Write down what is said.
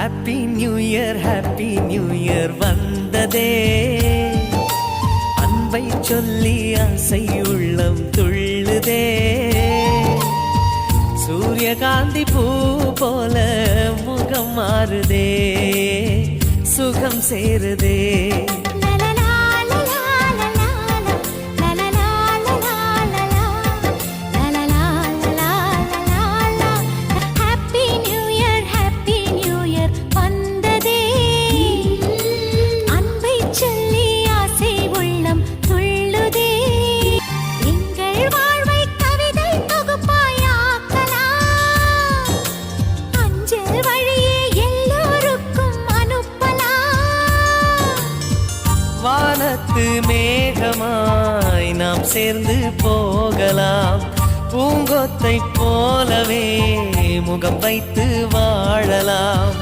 Happy new year வந்ததே. அன்பை சொல்லி ஆசை உள்ளம் துள்ளுதே. சூரியகாந்தி பூ போல முகம் மாறுதே, சுகம் சேருதே. வானத்து மேகமாய் நாம் சேர்ந்து போகலாம். பூங்கொத்தை போலவே முகம் வைத்து வாழலாம்.